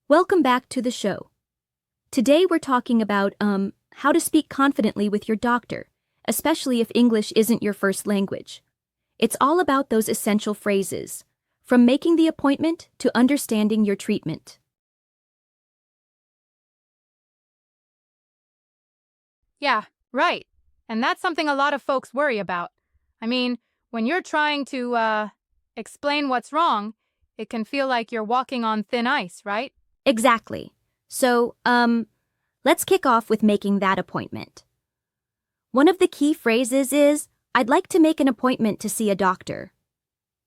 Welcome back to the show. Today we're talking about how to speak confidently with your doctor, especially if English isn't your first language. It's all about those essential phrases, from making the appointment to understanding your treatment. Yeah, right. And that's something a lot of folks worry about. I mean, when you're trying to explain what's wrong, it can feel like you're walking on thin ice, right? Exactly. So, let's kick off with making that appointment. One of the key phrases is, "I'd like to make an appointment to see a doctor."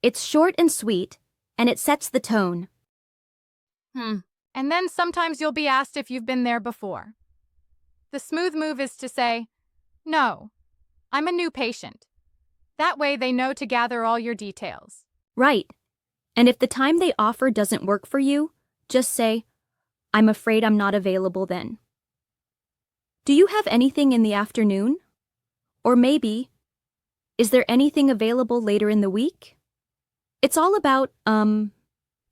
It's short and sweet, and it sets the tone. And then sometimes you'll be asked if you've been there before. The smooth move is to say, "No, I'm a new patient." That way they know to gather all your details. Right. And if the time they offer doesn't work for you, just say, "I'm afraid I'm not available then." Do you have anything in the afternoon? Or maybe, is there anything available later in the week? It's all about,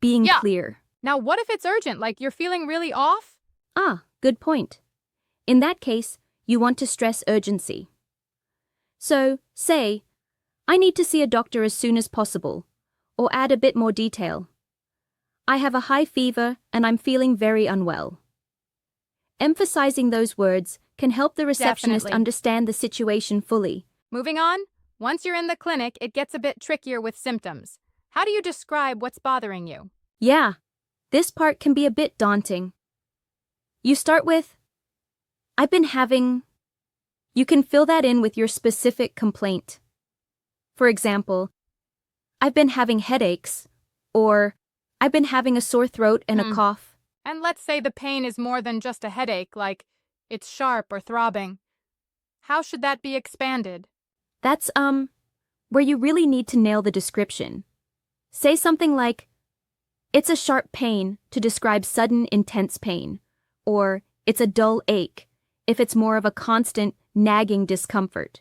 being Yeah. clear. Now, what if it's urgent, like you're feeling really off? Ah, good point. In that case, you want to stress urgency. So, say, "I need to see a doctor as soon as possible," or add a bit more detail. "I have a high fever and I'm feeling very unwell." Emphasizing those words can help the receptionist Definitely. understand the situation fully. Moving on, once you're in the clinic, it gets a bit trickier with symptoms. How do you describe what's bothering you? Yeah, this part can be a bit daunting. You start with, "I've been having..." You can fill that in with your specific complaint. For example, "I've been having headaches," or "I've been having a sore throat and a cough." And let's say the pain is more than just a headache, like it's sharp or throbbing. How should that be expanded? That's, where you really need to nail the description. Say something like, "It's a sharp pain," to describe sudden, intense pain, or "it's a dull ache," if it's more of a constant, nagging discomfort.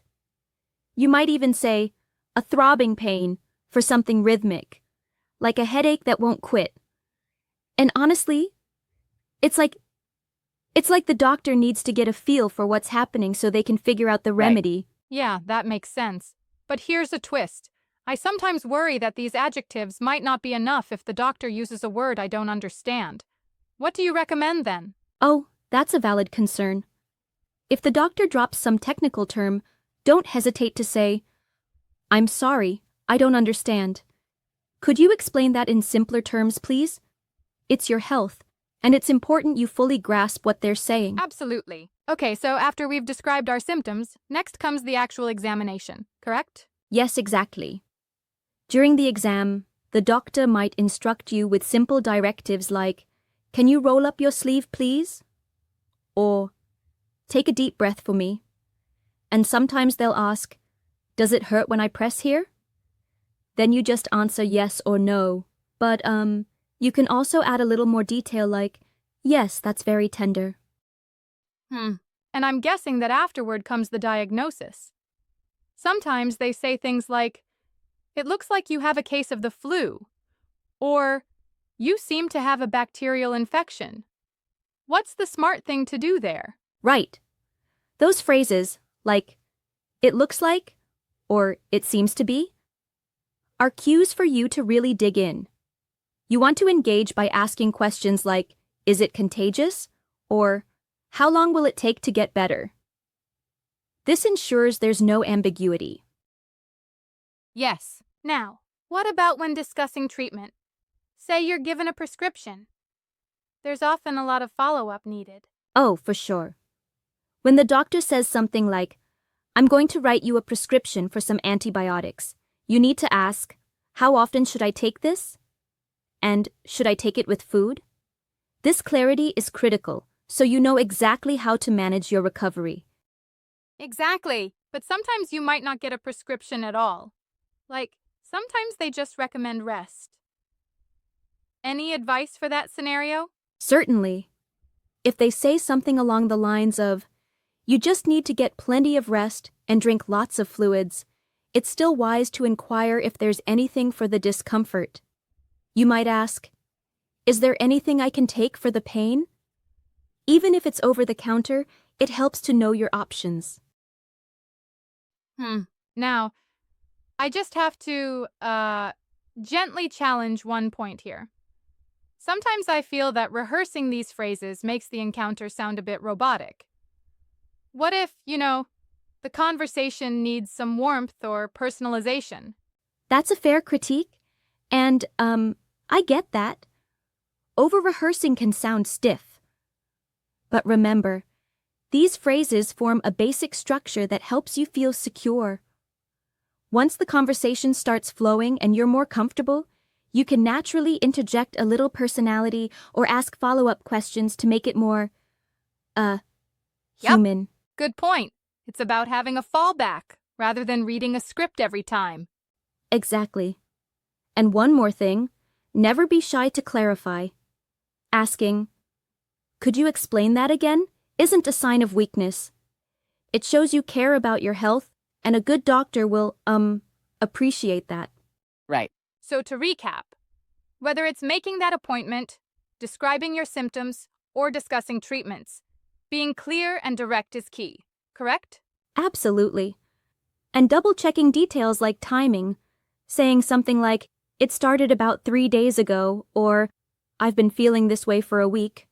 You might even say, "a throbbing pain," for something rhythmic, like a headache that won't quit. And honestly, it's like the doctor needs to get a feel for what's happening so they can figure out the remedy. Yeah, that makes sense. But here's a twist. I sometimes worry that these adjectives might not be enough if the doctor uses a word I don't understand. What do you recommend then? Oh, that's a valid concern. If the doctor drops some technical term, don't hesitate to say, "I'm sorry, I don't understand. Could you explain that in simpler terms, please? It's your health, and it's important you fully grasp what they're saying." Absolutely. Okay, so after we've described our symptoms, next comes the actual examination, correct? Yes, exactly. During the exam, the doctor might instruct you with simple directives like, "Can you roll up your sleeve, please?" Or, "Take a deep breath for me." And sometimes they'll ask, "Does it hurt when I press here?" Then you just answer yes or no. But, you can also add a little more detail like, "Yes, that's very tender." And I'm guessing that afterward comes the diagnosis. Sometimes they say things like, "It looks like you have a case of the flu," or "You seem to have a bacterial infection." What's the smart thing to do there? Right. Those phrases, like, "it looks like," or "it seems to be," are cues for you to really dig in. You want to engage by asking questions like, "Is it contagious?" or "How long will it take to get better?" This ensures there's no ambiguity. Yes. Now, what about when discussing treatment? Say you're given a prescription. There's often a lot of follow-up needed. Oh, for sure. When the doctor says something like, "I'm going to write you a prescription for some antibiotics," you need to ask, "How often should I take this?" And "Should I take it with food?" This clarity is critical, so you know exactly how to manage your recovery. Exactly. But sometimes you might not get a prescription at all. Like, sometimes they just recommend rest. Any advice for that scenario? Certainly. If they say something along the lines of, "You just need to get plenty of rest and drink lots of fluids," it's still wise to inquire if there's anything for the discomfort. You might ask, Is there anything I can take for the pain? Even if it's over the counter, it helps to know your options. Now, I just have to, gently challenge one point here. Sometimes I feel that rehearsing these phrases makes the encounter sound a bit robotic. What if, the conversation needs some warmth or personalization? That's a fair critique, and, I get that. Over-rehearsing can sound stiff. But remember, these phrases form a basic structure that helps you feel secure. Once the conversation starts flowing and you're more comfortable, you can naturally interject a little personality or ask follow-up questions to make it more, human. Good point. It's about having a fallback rather than reading a script every time. Exactly. And one more thing, never be shy to clarify. Asking, "Could you explain that again?" isn't a sign of weakness. It shows you care about your health, and a good doctor will, appreciate that. Right. So to recap, whether it's making that appointment, describing your symptoms, or discussing treatments, being clear and direct is key, correct? Absolutely. And double-checking details like timing, saying something like, "It started about 3 days ago," or "I've been feeling this way for a week,"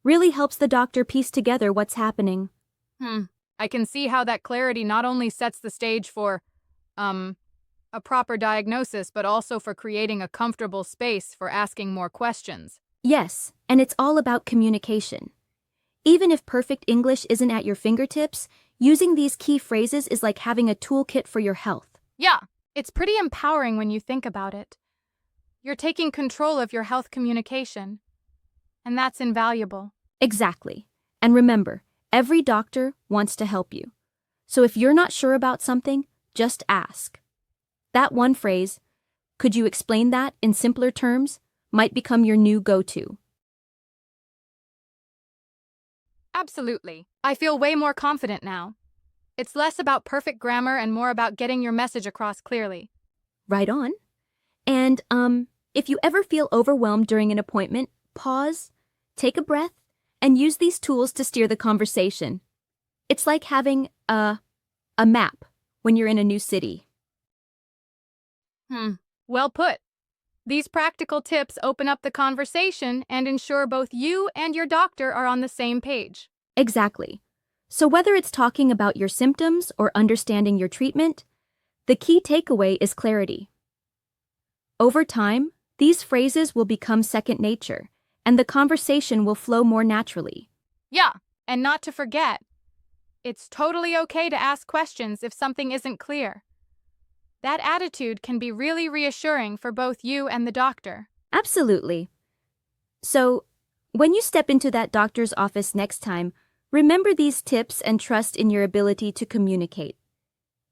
really helps the doctor piece together what's happening. I can see how that clarity not only sets the stage for, a proper diagnosis, but also for creating a comfortable space for asking more questions. Yes, and it's all about communication. Even if perfect English isn't at your fingertips, using these key phrases is like having a toolkit for your health. Yeah, it's pretty empowering when you think about it. You're taking control of your health communication, and that's invaluable. Exactly. And remember, every doctor wants to help you. So if you're not sure about something, just ask. That one phrase, "Could you explain that in simpler terms?" might become your new go-to. Absolutely. I feel way more confident now. It's less about perfect grammar and more about getting your message across clearly. Right on. And, if you ever feel overwhelmed during an appointment, pause, take a breath, and use these tools to steer the conversation. It's like having a map when you're in a new city. Well put. These practical tips open up the conversation and ensure both you and your doctor are on the same page. Exactly. So whether it's talking about your symptoms or understanding your treatment, the key takeaway is clarity. Over time, these phrases will become second nature, and the conversation will flow more naturally. Yeah, and not to forget, it's totally okay to ask questions if something isn't clear. That attitude can be really reassuring for both you and the doctor. Absolutely. So, when you step into that doctor's office next time, remember these tips and trust in your ability to communicate.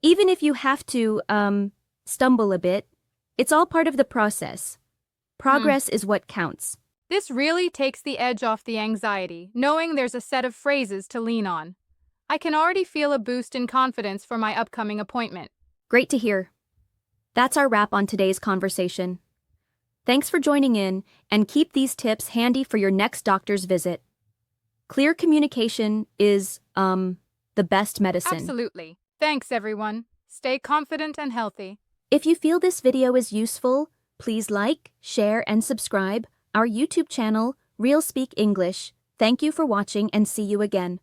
Even if you have to, stumble a bit, it's all part of the process. Progress is what counts. This really takes the edge off the anxiety, knowing there's a set of phrases to lean on. I can already feel a boost in confidence for my upcoming appointment. Great to hear. That's our wrap on today's conversation. Thanks for joining in, and keep these tips handy for your next doctor's visit. Clear communication is, the best medicine. Absolutely. Thanks, everyone. Stay confident and healthy. If you feel this video is useful, please like, share, and subscribe our YouTube channel, Real Speak English. Thank you for watching and see you again.